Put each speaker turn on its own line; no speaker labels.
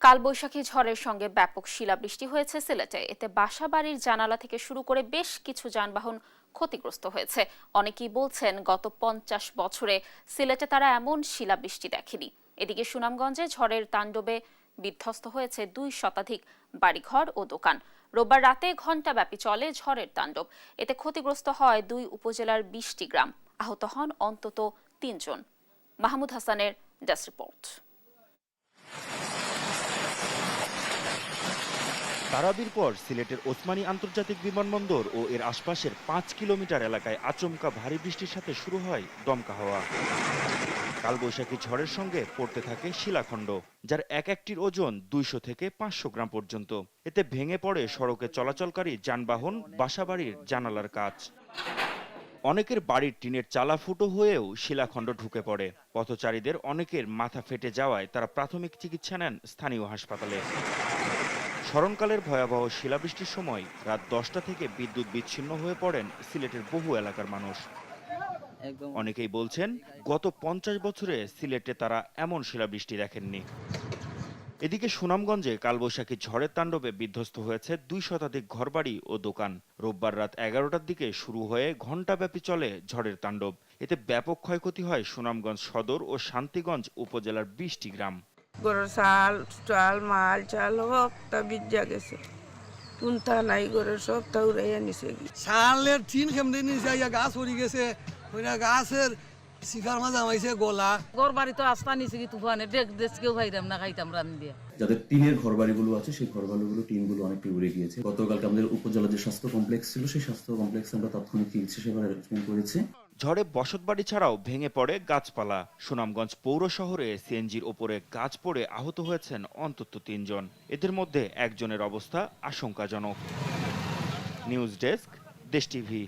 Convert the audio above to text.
কালবৈশাখী ঝড়ের সঙ্গে ব্যাপক শিলাবৃষ্টি হয়েছে সিলেটে। এতে বাসাবাড়ির জানালা থেকে শুরু করে বেশ কিছু যানবাহন ক্ষতিগ্রস্ত হয়েছে। অনেকেই বলছেন গত 50 বছরে সিলেটে তারা এমন শিলাবৃষ্টি দেখেনি। এদিকে সুনামগঞ্জে ঝড়ের তাণ্ডবে বিধ্বস্ত হয়েছে 2 শতাধিক বাড়িঘর ও দোকান। রোববার রাতে ঘণ্টাব্যাপী চলে ঝড়ের তাণ্ডব। এতে ক্ষতিগ্রস্ত হয় 2 উপজেলার 20টি গ্রাম। আহত হন অন্তত 3 জন। মাহমুদ হাসানের ডেস্ক রিপোর্ট।
তারাবির পর সিলেটের ওসমানী আন্তর্জাতিক বিমানবন্দর ও এর আশপাশের 5 কিলোমিটার এলাকায় আচমকা ভারী বৃষ্টির সাথে শুরু হয় দমকা হাওয়া। কালবৈশাখী ঝড়ের সঙ্গে পড়তে থাকে শিলাখণ্ড, যার এক একটির ওজন 200 থেকে 500 গ্রাম পর্যন্ত। এতে ভেঙে পড়ে সড়কে চলাচলকারী যানবাহন, বাসাবাড়ির জানালার কাচ। অনেকের বাড়ির টিনের চালা ফুটো হয়েও শিলাখণ্ড ঢুকে পড়ে। পথচারীদের অনেকের মাথা ফেটে যাওয়ায় তারা প্রাথমিক চিকিৎসা নেন স্থানীয় হাসপাতালে। স্মরণকালের ভয়াবহ শিলাবৃষ্টির সময় রাত 10টা থেকে বিদ্যুৎ বিচ্ছিন্ন হয়ে পড়েন সিলেটের বহু এলাকার মানুষ। অনেকেই বলছেন গত 50 বছরে সিলেটে তারা এমন শিলাবৃষ্টি দেখেননি। এদিকে সুনামগঞ্জে কালবৈশাখী ঝড়ের তাণ্ডবে বিধ্বস্ত হয়েছে 2 শতাধিক ঘরবাড়ি ও দোকান। রোববার রাত 11টার দিকে শুরু হয়ে ঘণ্টাব্যাপী চলে ঝড়ের তাণ্ডব। এতে ব্যাপক ক্ষয়ক্ষতি হয় সুনামগঞ্জ সদর ও শান্তিগঞ্জ উপজেলার 20টি গ্রাম।
গরুর চাল মাল চাল সবটা বিজ্জা গেছে, কোনটা নাই গরুর সবটা উড়াইয়া নিছে।
চালের টিন কেমনি নিচে গাছ পড়ে গেছে, গাছের শিকার মাঝে আমাইছে গলা।
ঘর বাড়ি তো আস্থা নিছে কি তুফানে কেউ খাইতাম না, খাইতাম রান দিয়ে।
যাদের টিনের ঘরবাড়িগুলো আছে সেই ঘরবাড়িগুলো টিনগুলো অনেকটা উড়ে গিয়েছে। গতকালকে আমাদের উপজেলা যে স্বাস্থ্য কমপ্লেক্স ছিল সেই স্বাস্থ্য কমপ্লেক্সে আমরা তাৎক্ষণিক চিকিৎসা সেবার অ্যারেঞ্জমেন্ট করেছি।
ঝড়ে বসতবাড়ি ছাড়াও ভেঙে পড়ে গাছপালা। সুনামগঞ্জ পৌর শহরে সিএনজির ওপরে গাছ পড়ে আহত হয়েছেন অন্তত 3 জন। এদের মধ্যে একজনের অবস্থা আশঙ্কাজনক। নিউজ ডেস্ক, দেশ টিভি।